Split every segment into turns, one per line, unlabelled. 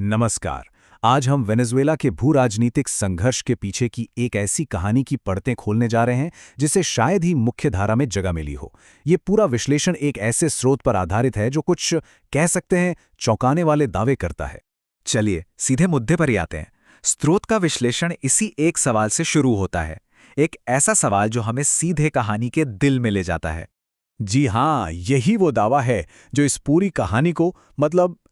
नमस्कार। आज हम वेनेजुएला के भू राजनीतिक संघर्ष के पीछे की एक ऐसी कहानी की परतें खोलने जा रहे हैं जिसे शायद ही मुख्य धारा में जगह मिली हो। ये पूरा विश्लेषण एक ऐसे स्रोत पर आधारित है जो कुछ कह सकते हैं चौंकाने वाले दावे करता है।
चलिए सीधे मुद्दे पर ही आते हैं। स्रोत का विश्लेषण इसी एक सवाल से शुरू होता है, एक ऐसा सवाल जो हमें सीधे कहानी के दिल में ले जाता है।
जी हाँ, यही वो दावा है जो इस पूरी कहानी को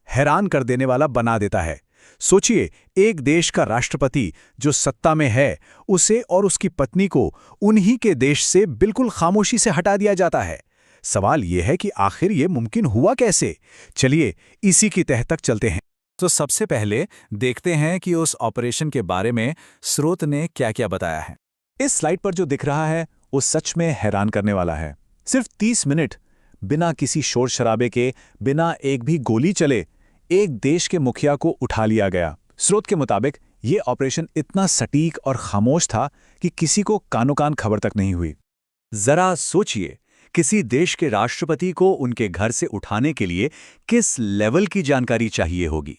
हैरान कर देने वाला बना देता है। सोचिए, एक देश का राष्ट्रपति जो सत्ता में है, उसे और उसकी पत्नी को उन्हीं के देश से बिल्कुल खामोशी से हटा दिया जाता है। सवाल यह है कि आखिर ये मुमकिन हुआ कैसे? चलिए इसी की तह तक चलते हैं।
तो सबसे पहले देखते हैं कि उस ऑपरेशन के बारे में स्रोत ने क्या-क्या बताया है।
इस स्लाइड पर जो दिख रहा है वो सच में हैरान करने वाला है। सिर्फ 30 मिनट बिना किसी शोर शराबे के, बिना एक भी गोली चले, एक देश के मुखिया को उठा लिया गया। स्रोत के मुताबिक ये ऑपरेशन इतना सटीक और खामोश था कि किसी को कानो कान खबर तक नहीं हुई।
जरा सोचिए, किसी देश के राष्ट्रपति को उनके घर से उठाने के लिए किस लेवल की जानकारी चाहिए होगी।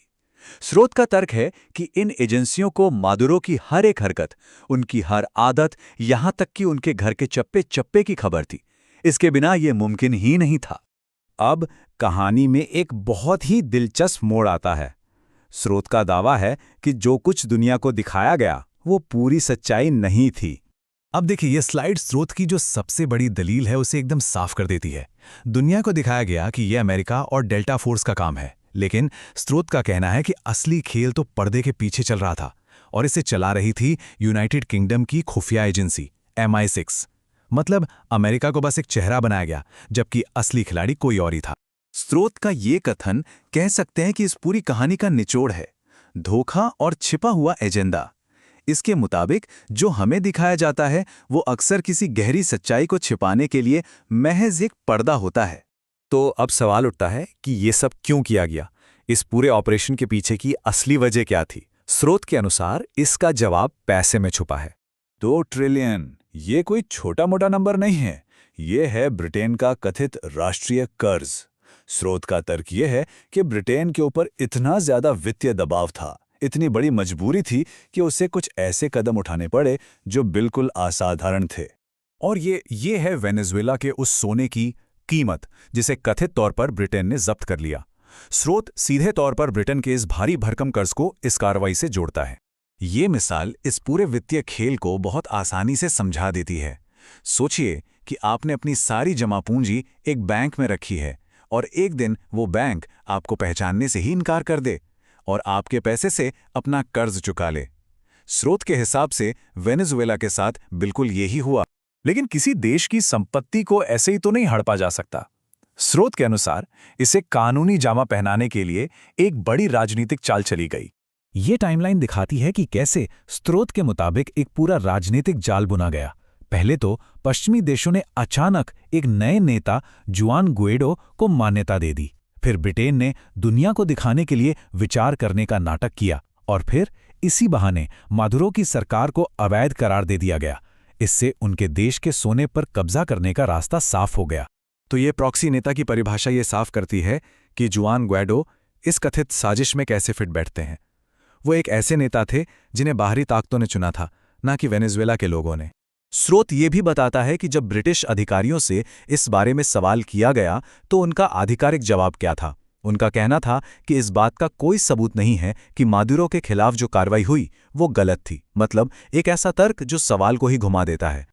स्रोत का तर्क है कि इन एजेंसियों को मादुरो की हर एक हरकत, उनकी हर आदत, यहां तक कि उनके घर के चप्पे चप्पे की खबर थी। इसके बिना यह मुमकिन ही नहीं था।
अब कहानी में एक बहुत ही दिलचस्प मोड़ आता है। स्रोत का दावा है कि जो कुछ दुनिया को दिखाया गया वो पूरी सच्चाई नहीं थी। अब देखिए, ये स्लाइड स्रोत की जो सबसे बड़ी दलील है उसे एकदम साफ कर देती है। दुनिया को दिखाया गया कि यह अमेरिका और डेल्टा फोर्स का काम है, लेकिन स्रोत का कहना है कि असली खेल तो पर्दे के पीछे चल रहा था और इसे चला रही थी यूनाइटेड किंगडम की खुफिया एजेंसी MI6। मतलब अमेरिका को बस एक चेहरा बनाया गया, जबकि असली खिलाड़ी कोई और ही था।
स्रोत का ये कथन कह सकते हैं कि इस पूरी कहानी का निचोड़ है, धोखा और छिपा हुआ एजेंडा। इसके मुताबिक जो हमें दिखाया जाता है वो अक्सर किसी गहरी सच्चाई को छिपाने के लिए महज एक पर्दा होता है।
तो अब सवाल उठता है कि ये सब क्यों किया गया? इस पूरे ऑपरेशन के पीछे की असली वजह क्या थी? स्रोत के अनुसार इसका जवाब पैसे में छुपा है।
2 ट्रिलियन, ये कोई छोटा मोटा नंबर नहीं है। ये है ब्रिटेन का कथित राष्ट्रीय कर्ज। स्रोत का तर्क यह है कि ब्रिटेन के ऊपर इतना ज्यादा वित्तीय दबाव था, इतनी बड़ी मजबूरी थी कि उसे कुछ ऐसे कदम उठाने पड़े जो बिल्कुल असाधारण थे।
और ये है वेनेजुएला के उस सोने की कीमत जिसे कथित तौर पर ब्रिटेन ने जब्त कर लिया। स्रोत सीधे तौर पर ब्रिटेन के इस भारी भरकम कर्ज को इस कार्रवाई से जोड़ता है। ये मिसाल इस पूरे वित्तीय खेल को बहुत आसानी से समझा देती है। सोचिए कि आपने अपनी सारी जमा पूंजी एक बैंक में रखी है और एक दिन वो बैंक आपको पहचानने से ही इनकार कर दे और आपके पैसे से अपना कर्ज चुका ले। स्रोत के हिसाब से वेनेजुएला के साथ बिल्कुल यही हुआ। लेकिन किसी देश की संपत्ति को ऐसे ही तो नहीं हड़पा जा सकता। स्रोत के अनुसार इसे कानूनी जामा पहनाने के लिए एक बड़ी राजनीतिक चाल चली गई। ये टाइमलाइन दिखाती है कि कैसे स्रोत के मुताबिक एक पूरा राजनीतिक जाल बुना गया। पहले तो पश्चिमी देशों ने अचानक एक नए नेता जुआन गुएडो को मान्यता दे दी। फिर ब्रिटेन ने दुनिया को दिखाने के लिए विचार करने का नाटक किया और फिर इसी बहाने मादुरो की सरकार को अवैध करार दे दिया गया। इससे उनके देश के सोने पर कब्जा करने का रास्ता साफ हो गया। तो ये प्रॉक्सी नेता की परिभाषा ये साफ करती है कि जुआन गुएडो इस कथित साजिश में कैसे फिट बैठते हैं। वो एक ऐसे नेता थे जिन्हें बाहरी ताकतों ने चुना था, ना कि वेनेजुएला के लोगों ने। स्रोत ये भी बताता है कि जब ब्रिटिश अधिकारियों से इस बारे में सवाल किया गया तो उनका आधिकारिक जवाब क्या था। उनका कहना था कि इस बात का कोई सबूत नहीं है कि मादुरो के खिलाफ जो कार्रवाई हुई वो गलत थी। मतलब एक ऐसा तर्क जो सवाल को ही घुमा देता है।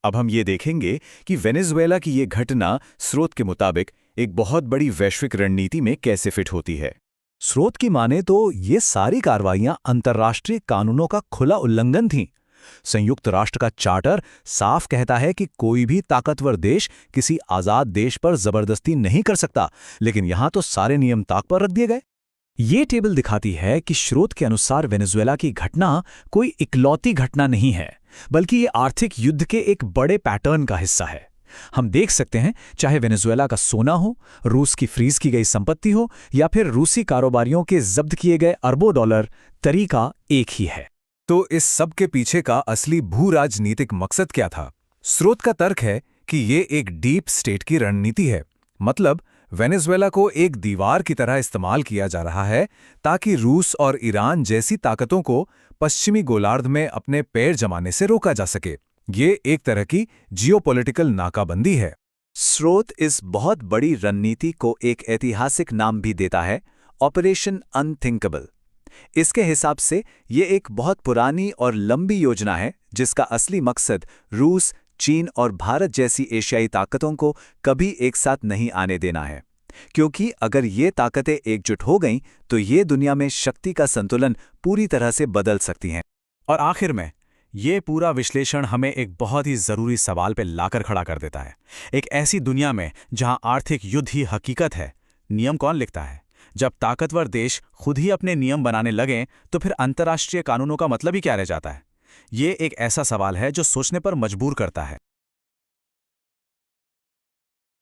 अब हम ये देखेंगे कि वेनेजुएला की ये घटना स्रोत के मुताबिक एक बहुत बड़ी वैश्विक रणनीति में कैसे फिट होती है। स्रोत की माने तो ये सारी कार्रवाइयां अंतर्राष्ट्रीय कानूनों का खुला उल्लंघन थीं। संयुक्त राष्ट्र का चार्टर साफ कहता है कि कोई भी ताकतवर देश किसी आजाद देश पर जबरदस्ती नहीं कर सकता, लेकिन यहां तो सारे नियम ताक पर रख दिए गए। ये टेबल दिखाती है कि स्रोत के अनुसार वेनेजुएला की घटना कोई इकलौती घटना नहीं है, बल्कि ये आर्थिक युद्ध के एक बड़े पैटर्न का हिस्सा है। हम देख सकते हैं, चाहे वेनेजुएला का सोना हो, रूस की फ्रीज की गई संपत्ति हो या फिर रूसी कारोबारियों के जब्त किए गए अरबों डॉलर, तरीका एक ही है। तो इस सब के पीछे का असली भू राजनीतिक मकसद क्या था? स्रोत का तर्क है कि ये एक डीप स्टेट की रणनीति है। मतलब वेनेजुएला को एक दीवार की तरह इस्तेमाल किया जा रहा है ताकि रूस और ईरान जैसी ताकतों को पश्चिमी गोलार्ध में अपने पैर जमाने से रोका जा सके। ये एक तरह की जियोपॉलिटिकल नाकाबंदी है।
स्रोत इस बहुत बड़ी रणनीति को एक ऐतिहासिक नाम भी देता है, ऑपरेशन अनथिंकेबल। इसके हिसाब से ये एक बहुत पुरानी और लंबी योजना है जिसका असली मकसद रूस, चीन और भारत जैसी एशियाई ताकतों को कभी एक साथ नहीं आने देना है, क्योंकि अगर ये ताकतें एकजुट हो गईं तो ये दुनिया में शक्ति का संतुलन पूरी तरह से बदल सकती हैं।
और आखिर में ये पूरा विश्लेषण हमें एक बहुत ही ज़रूरी सवाल पे लाकर खड़ा कर देता है। एक ऐसी दुनिया में जहां आर्थिक युद्ध ही हकीकत है, नियम कौन लिखता है? जब ताकतवर देश खुद ही अपने नियम बनाने लगें तो फिर अंतर्राष्ट्रीय कानूनों का मतलब ही क्या रह जाता है? ये एक ऐसा सवाल है जो सोचने पर मजबूर करता है।